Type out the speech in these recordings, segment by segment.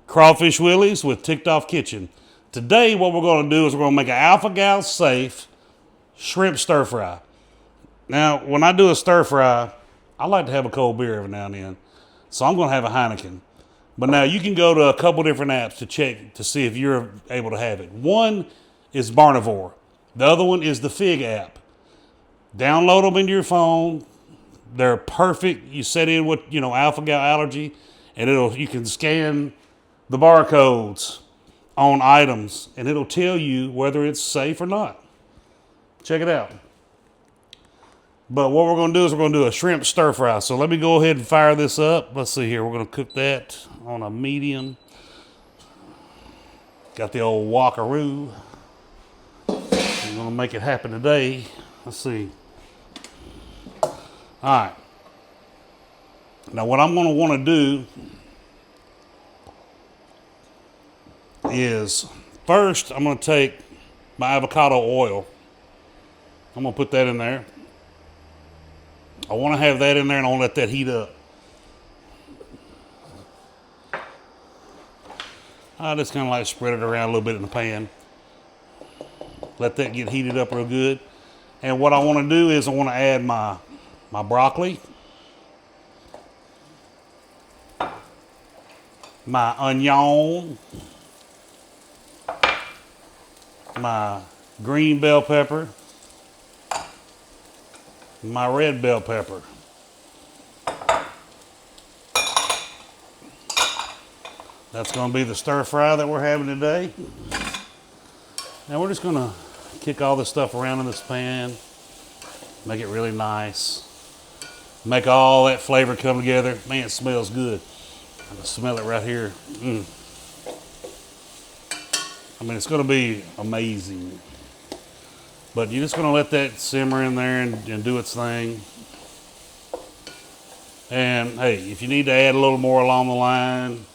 Crawfish Willies with Ticked Off Kitchen. Today what we're going to do is we're going to make an alpha-gal safe shrimp stir fry. Now when I do a stir fry, I like to have a cold beer every now and then. So I'm going to have a Heineken. But now you can go to a couple different apps to check to see if you're able to have it. One is Barnivore. The other one is the Fig app. Download them into your phone. They're perfect. You set in what, alpha-gal allergy, and you can scan the barcodes on items, and it'll tell you whether it's safe or not. Check it out. But what we're going to do is we're going to do a shrimp stir fry. So let me go ahead and fire this up. Let's see here. We're going to cook that on a medium. Got the old walkaroo. I'm going to make it happen today. Let's see. All right. Now what I'm going to want to do is first I'm going to take my avocado oil. I'm going to put that in there. I want to have that in there and I want to let that heat up. I just kind of like spread it around a little bit in the pan. Let that get heated up real good. And what I want to do is I want to add my broccoli, my onion, my green bell pepper, my red bell pepper. That's going to be the stir fry that we're having today. Now we're just going to kick all this stuff around in this pan, make it really nice, make all that flavor come together. Man, it smells good. I can smell it right here. I mean, it's going to be amazing. But you're just going to let that simmer in there and do its thing. And hey, if you need to add a little more along the line,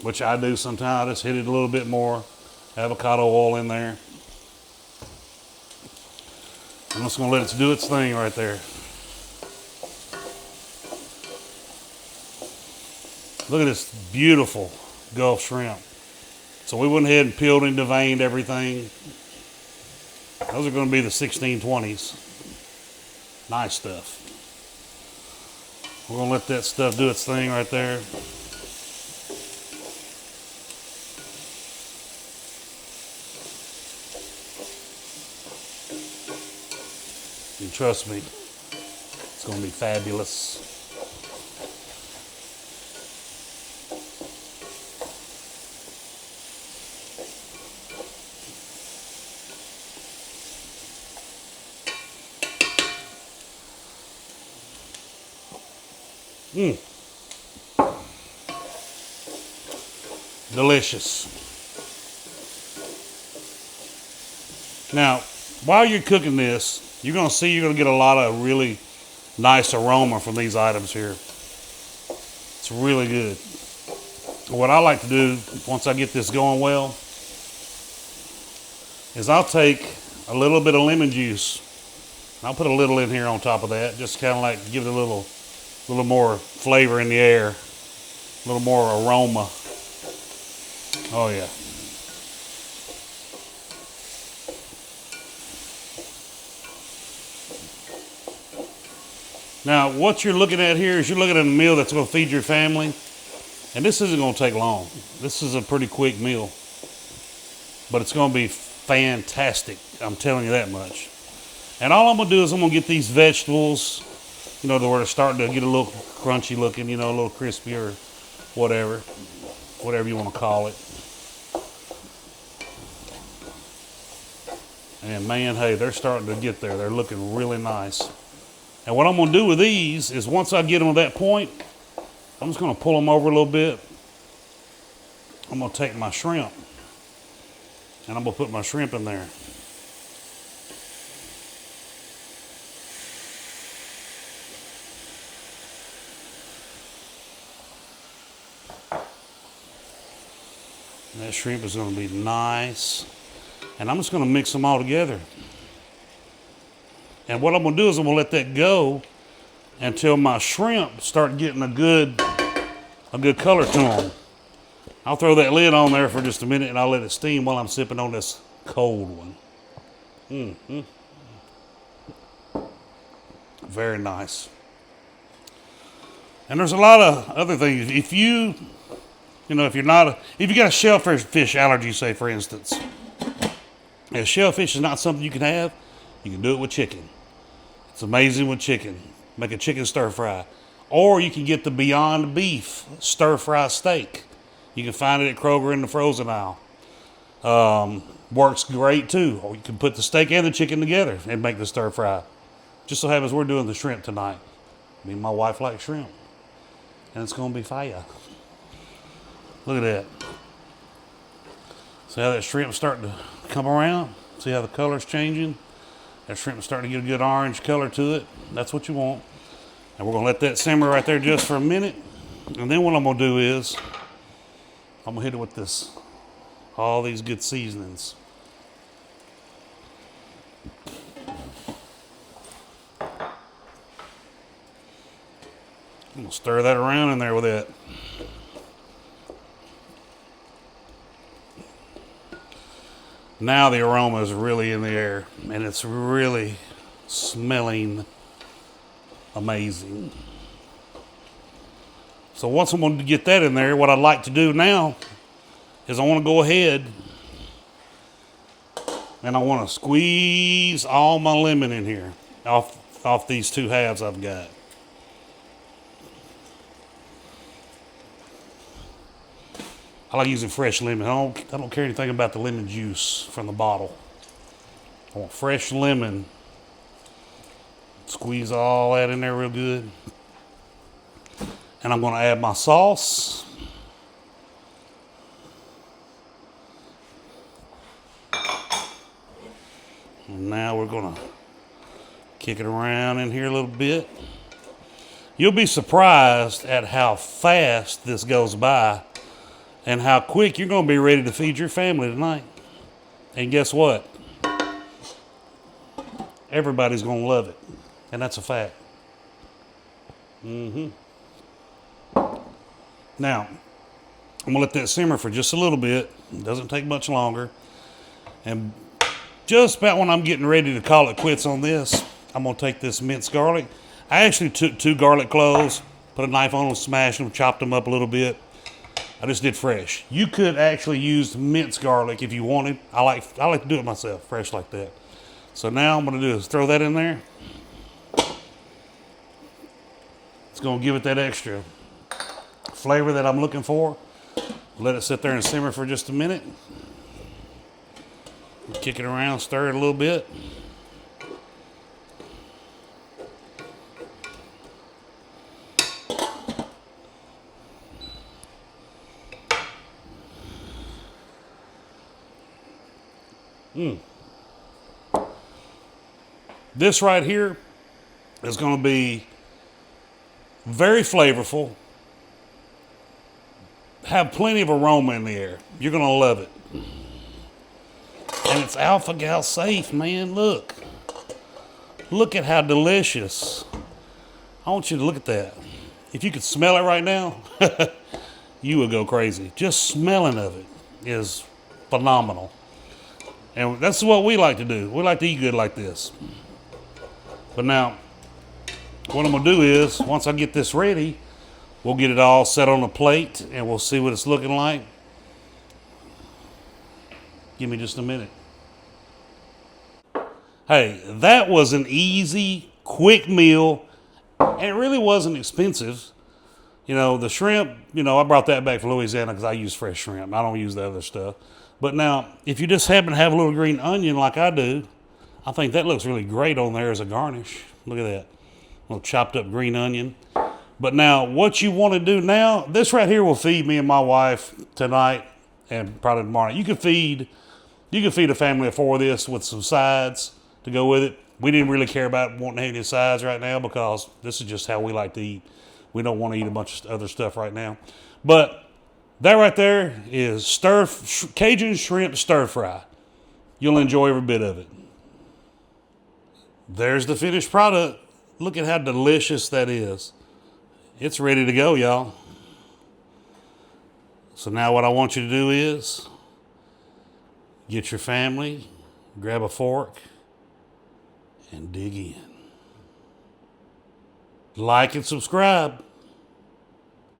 which I do sometimes, I just hit it a little bit more. Avocado oil in there. I'm just going to let it do its thing right there. Look at this beautiful Gulf shrimp. So we went ahead and peeled and deveined everything. Those are going to be the 1620s. Nice stuff. We're going to let that stuff do its thing right there. And trust me, it's going to be fabulous. Delicious. Now, while you're cooking this, you're going to get a lot of really nice aroma from these items here. It's really good. What I like to do, once I get this going well, is I'll take a little bit of lemon juice. I'll put a little in here on top of that, just kind of like give it a little more flavor in the air, a little more aroma. Oh yeah. Now what you're looking at here is you're looking at a meal that's going to feed your family, and this isn't going to take long. This is a pretty quick meal, but it's going to be fantastic. I'm telling you that much. And all I'm going to do is I'm going to get these vegetables, to where they're starting to get a little crunchy looking, a little crispy or whatever you want to call it. And man, hey, they're starting to get there. They're looking really nice. And what I'm going to do with these is once I get them to that point, I'm just going to pull them over a little bit. I'm going to take my shrimp and I'm going to put my shrimp in there. And that shrimp is going to be nice. And I'm just going to mix them all together. And what I'm going to do is I'm going to let that go until my shrimp start getting a good color to them. I'll throw that lid on there for just a minute and I'll let it steam while I'm sipping on this cold one. Very nice. And there's a lot of other things. If you got a shellfish allergy, say for instance, if shellfish is not something you can have, you can do it with chicken. It's amazing with chicken. Make a chicken stir fry. Or you can get the Beyond Beef stir fry steak. You can find it at Kroger in the frozen aisle. Works great too. Or you can put the steak and the chicken together and make the stir fry. Just so happens we're doing the shrimp tonight. Me and my wife like shrimp. And it's going to be fire. Look at that. See how that shrimp's starting to come around? See how the color's changing? That shrimp's starting to get a good orange color to it. That's what you want. And we're going to let that simmer right there just for a minute. And then what I'm going to do is, I'm going to hit it with all these good seasonings. I'm going to stir that around in there with it. Now the aroma is really in the air, and it's really smelling amazing. So once I'm going to get that in there, what I'd like to do now is I want to go ahead and I want to squeeze all my lemon in here off these two halves I've got. I like using fresh lemon. I don't care anything about the lemon juice from the bottle. I want fresh lemon. Squeeze all that in there real good. And I'm going to add my sauce. And now we're going to kick it around in here a little bit. You'll be surprised at how fast this goes by and how quick you're going to be ready to feed your family tonight. And guess what? Everybody's going to love it. And that's a fact. Now, I'm going to let that simmer for just a little bit. It doesn't take much longer. And just about when I'm getting ready to call it quits on this, I'm going to take this minced garlic. I actually took 2 garlic cloves, put a knife on them, smashed them, chopped them up a little bit. I just did fresh. You could actually use minced garlic if you wanted. I like to do it myself, fresh like that. So now what I'm going to do is throw that in there. It's going to give it that extra flavor that I'm looking for. Let it sit there and simmer for just a minute. Kick it around, stir it a little bit. This right here is going to be very flavorful. Have plenty of aroma in the air. You're going to love it. And it's alpha-gal safe, man. Look. Look at how delicious. I want you to look at that. If you could smell it right now, you would go crazy. Just smelling of it is phenomenal. And that's what we like to do. We like to eat good like this. But now, what I'm going to do is, once I get this ready, we'll get it all set on a plate and we'll see what it's looking like. Give me just a minute. Hey, that was an easy, quick meal. And it really wasn't expensive. You know, the shrimp, I brought that back from Louisiana because I use fresh shrimp. I don't use the other stuff. But now, if you just happen to have a little green onion like I do, I think that looks really great on there as a garnish. Look at that. A little chopped up green onion. But now, what you want to do now, this right here will feed me and my wife tonight and probably tomorrow. You could feed a family of 4 of this with some sides to go with it. We didn't really care about wanting any sides right now because this is just how we like to eat. We don't want to eat a bunch of other stuff right now. But that right there is Cajun shrimp stir fry. You'll enjoy every bit of it. There's the finished product. Look at how delicious that is. It's ready to go, y'all. So now what I want you to do is get your family, grab a fork, and dig in. Like and subscribe.